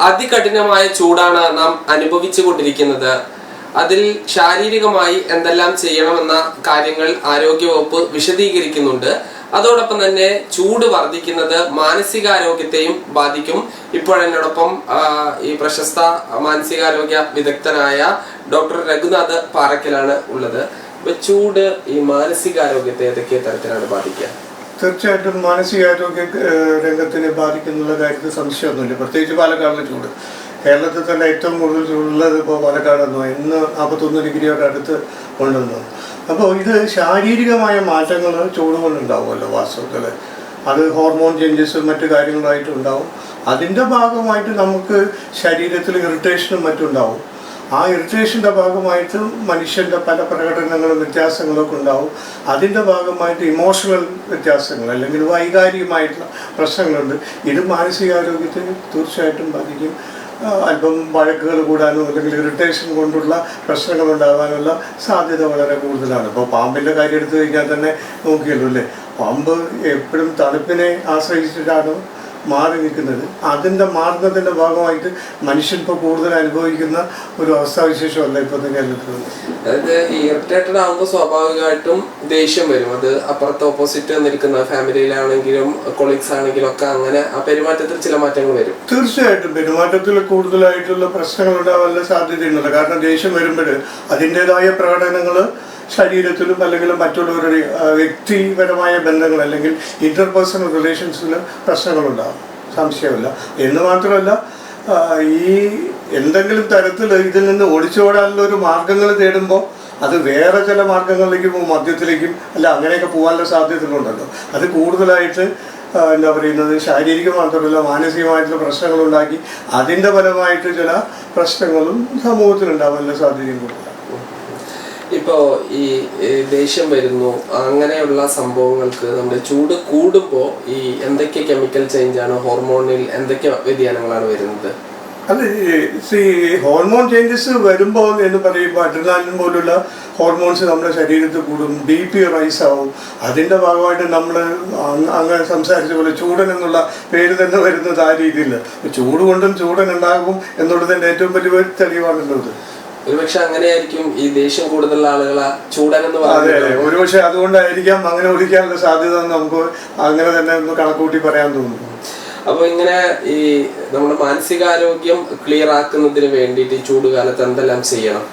അതികഠിനമായ ചൂടാണ് നാം അനുഭവിച്ചു കൊണ്ടിരിക്കുന്നത്. അതിൽ ശാരീരികമായി എന്തെല്ലാം ചെയ്യണമെന്ന കാര്യങ്ങൾ ആരോഗ്യവകുപ്പ് വിശദീകരിക്കുന്നുണ്ട്. അതോടൊപ്പം തന്നെ ചൂട് വർദ്ധിക്കുന്നത് മാനസികാരോഗ്യത്തെയും ബാധിക്കും. ഇപ്പോഴെന്നോടൊപ്പം ഈ പ്രശസ്ത മാനസികാരോഗ്യ വിദഗ്ധനായ ഡോക്ടർ രഘുനാഥ് പാറക്കലാണ് ഉള്ളത്. ചൂട് ഈ മാനസികാരോഗ്യത്തെ ഏതൊക്കെ തരത്തിലാണ് ബാധിക്കുക? തീർച്ചയായിട്ടും മാനസികാരോഗ്യ രംഗത്തിനെ ബാധിക്കുന്നുള്ള കാര്യത്തിൽ സംശയമൊന്നുമില്ല. പ്രത്യേകിച്ച് പാലക്കാടിലെ ചൂട്, കേരളത്തിൽ തന്നെ ഏറ്റവും കൂടുതൽ ചൂടുള്ളത് ഇപ്പോൾ പാലക്കാടെന്നോ ഇന്ന് 41 ഡിഗ്രിയോട് അടുത്ത് കൊണ്ടുവന്നു. അപ്പോൾ ഇത് ശാരീരികമായ മാറ്റങ്ങൾ ചൂട് കൊണ്ടുണ്ടാവുമല്ലോ വാസ്തവത്തിൽ. അത് ഹോർമോൺ ചേഞ്ചസും മറ്റു കാര്യങ്ങളായിട്ടും ഉണ്ടാവും. അതിൻ്റെ ഭാഗമായിട്ട് നമുക്ക് ശരീരത്തിൽ ഇറിറ്റേഷനും മറ്റുണ്ടാവും. ആ ഇറിറ്റേഷൻ്റെ ഭാഗമായിട്ട് മനുഷ്യൻ്റെ പല പ്രകടനങ്ങളും വ്യത്യാസങ്ങളൊക്കെ ഉണ്ടാവും. അതിൻ്റെ ഭാഗമായിട്ട് ഇമോഷണൽ വ്യത്യാസങ്ങൾ അല്ലെങ്കിൽ വൈകാരികമായിട്ടുള്ള പ്രശ്നങ്ങളുണ്ട്. ഇത് മാനസികാരോഗ്യത്തെ തീർച്ചയായിട്ടും ബാധിക്കും. അല്പം വഴക്കുകൾ കൂടാനോ അല്ലെങ്കിൽ ഇറിറ്റേഷൻ കൊണ്ടുള്ള പ്രശ്നങ്ങൾ ഉണ്ടാകാനുള്ള സാധ്യത വളരെ കൂടുതലാണ്. ഇപ്പോൾ പാമ്പിൻ്റെ കാര്യം എടുത്തു കഴിഞ്ഞാൽ തന്നെ നോക്കിയല്ലോ അല്ലേ, പാമ്പ് എപ്പോഴും തണുപ്പിനെ ആശ്രയിച്ചിട്ടാണ് മാറി നിൽക്കുന്നത്. അതിൻ്റെ മാറുന്നതിൻ്റെ ഭാഗമായിട്ട് മനുഷ്യൻ ഇപ്പോൾ കൂടുതൽ അനുഭവിക്കുന്ന ഒരു അവസ്ഥാവിശേഷമല്ല ഇപ്പോഴത്തെ കേരളത്തിൽ. അതായത് ഈ ഇറിറ്റേറ്റഡ് ആകുമ്പോൾ സ്വാഭാവികമായിട്ടും ദേഷ്യം വരും. അത് അപ്പുറത്ത് ഓപ്പോസിറ്റ് നിൽക്കുന്ന ഫാമിലിയിലാണെങ്കിലും കൊളീഗ്സ് ആണെങ്കിലും ഒക്കെ അങ്ങനെ ആ പെരുമാറ്റത്തിൽ ചില മാറ്റങ്ങൾ വരും. തീർച്ചയായിട്ടും പെരുമാറ്റത്തിൽ കൂടുതലായിട്ടുള്ള പ്രശ്നങ്ങൾ ഉണ്ടാവാനുള്ള സാധ്യതയുണ്ട്. കാരണം ദേഷ്യം വരുമ്പോൾ അതിൻ്റെതായ പ്രകടനങ്ങൾ ശരീരത്തിലും അല്ലെങ്കിൽ മറ്റുള്ളവരുടെ വ്യക്തിപരമായ ബന്ധങ്ങൾ അല്ലെങ്കിൽ ഇന്റർപേഴ്സണൽ റിലേഷൻസിൽ പ്രശ്നങ്ങളുണ്ടാകും, സംശയമില്ല. എന്ന് മാത്രമല്ല ഈ എന്തെങ്കിലും തരത്തിൽ ഇതിൽ നിന്ന് ഒളിച്ചോടാനുള്ള ഒരു മാർഗങ്ങൾ തേടുമ്പോൾ അത് വേറെ ചില മാർഗങ്ങളിലേക്ക് പോകും, മദ്യത്തിലേക്കും അല്ല അങ്ങനെയൊക്കെ പോകാനുള്ള സാധ്യതകളുണ്ടല്ലോ. അത് കൂടുതലായിട്ട് എന്താ പറയുന്നത് ശാരീരിക മാത്രമല്ല മാനസികമായിട്ടുള്ള പ്രശ്നങ്ങളുണ്ടാക്കി അതിൻ്റെ ഫലമായിട്ട് ചില പ്രശ്നങ്ങളും സമൂഹത്തിലുണ്ടാവാനുള്ള സാധ്യതയും കൂടുതലാണ്. ഇപ്പോ ഈ ദേഷ്യം വരുന്നു അങ്ങനെയുള്ള സംഭവങ്ങൾക്ക് നമ്മുടെ ചൂട് കൂടുമ്പോൾ ഈ എന്തൊക്കെ കെമിക്കൽ ചേഞ്ചാണ്, ഹോർമോണിൽ എന്തൊക്കെ വ്യതിയാനങ്ങളാണ് വരുന്നത്? അത് ഹോർമോൺ ചേഞ്ചസ് വരുമ്പോൾ എന്ന് പറയുമ്പോൾ അഡ്രിനാലിൻ പോലുള്ള ഹോർമോൺസ് നമ്മുടെ ശരീരത്തിൽ കൂടും, BP റൈസ് ആവും. അതിൻ്റെ ഭാഗമായിട്ട് നമ്മൾ അങ്ങനെ സംസാരിച്ച പോലെ ചൂടൻ എന്നുള്ള പേര് തന്നെ വരുന്നത് ആ രീതിയിൽ. ചൂട് കൊണ്ടും ചൂടൻ ഉണ്ടാകും എന്നുള്ളതിൻ്റെ ഏറ്റവും വലിയ തെളിവാണുള്ളത്. ഒരുപക്ഷെ അങ്ങനെയായിരിക്കും ഈ ദേഷ്യം കൂടുതലുള്ള ആളുകളെ ചൂടനെന്ന് പറയുന്നത്. ഒരുപക്ഷെ അതുകൊണ്ടായിരിക്കാം അങ്ങനെ ഒഴിക്കാനുള്ള സാധ്യത നമുക്ക് അങ്ങനെ തന്നെ ഒന്ന് കണക്കൂട്ടി പറയാൻ തോന്നുന്നു. അപ്പൊ ഇങ്ങനെ ഈ നമ്മുടെ മാനസികാരോഗ്യം ക്ലിയർ ആക്കുന്നതിന് വേണ്ടിയിട്ട് ഈ ചൂടുകാലത്ത് എന്തെല്ലാം ചെയ്യണം?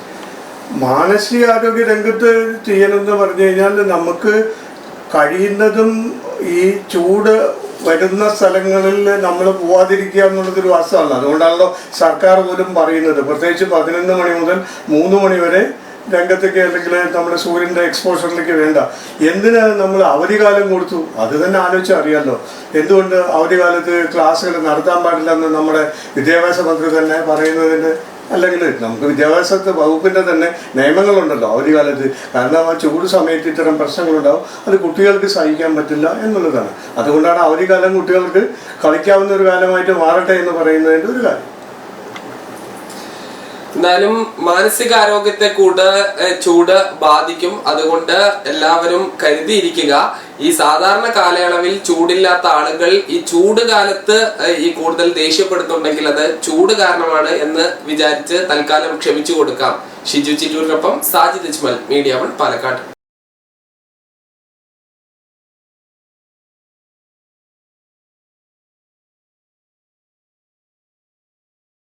മാനസികാരോഗ്യ രംഗത്ത് ചെയ്യണമെന്ന് പറഞ്ഞു കഴിഞ്ഞാൽ നമുക്ക് കഴിയുന്നതും ഈ ചൂട് വരുന്ന സ്ഥലങ്ങളിൽ നമ്മൾ പോവാതിരിക്കുക എന്നുള്ളതൊരു വാസ്തവമല്ല. അതുകൊണ്ടാണല്ലോ സർക്കാർ പോലും പറയുന്നത് പ്രത്യേകിച്ച് 11 മണി മുതൽ 3 മണി വരെ രംഗത്തേക്ക് അല്ലെങ്കിൽ നമ്മുടെ സൂര്യൻ്റെ എക്സ്പോഷറിലേക്ക് വേണ്ട. എന്തിന് നമ്മൾ അവധിക്കാലം കൊടുത്തു? അത് തന്നെ ആലോചിച്ച് അറിയാമല്ലോ. എന്തുകൊണ്ട് അവധിക്കാലത്ത് ക്ലാസ്സുകൾ നടത്താൻ പാടില്ല എന്ന് നമ്മുടെ വിദ്യാഭ്യാസ മന്ത്രി തന്നെ പറയുന്നതിന് അല്ലെങ്കിൽ നമുക്ക് വിദ്യാഭ്യാസ വകുപ്പിൻ്റെ തന്നെ നിയമങ്ങളുണ്ടല്ലോ അവധിക്കാലത്ത്. കാരണം ആ ചൂട് സമയത്ത് ഇത്തരം പ്രശ്നങ്ങളുണ്ടാവും, അത് കുട്ടികൾക്ക് സഹിക്കാൻ പറ്റില്ല എന്നുള്ളതാണ്. അതുകൊണ്ടാണ് അവധിക്കാലം കുട്ടികൾക്ക് കളിക്കാവുന്ന ഒരു കാലമായിട്ട് മാറട്ടെ എന്ന് പറയുന്നതിൻ്റെ ഒരു കാര്യം. എന്നാലും മാനസികാരോഗ്യത്തെ ചൂട് ബാധിക്കും. അതുകൊണ്ട് എല്ലാവരും കരുതിയിരിക്കുക. ഈ സാധാരണ കാലയളവിൽ ചൂടില്ലാത്ത ആളുകൾ ഈ ചൂട് കാലത്ത് ഈ കൂടുതൽ ദേഷ്യപ്പെടുന്നുണ്ടെങ്കിൽ അത് ചൂട് കാരണമാണ് എന്ന് വിചാരിച്ച് തൽക്കാലം ക്ഷമിച്ചു കൊടുക്കാം. ഷിജു ചിറ്റൂരിനൊപ്പം സാജിദ് ഇജ്മൽ, മീഡിയ 1 പാലക്കാട്.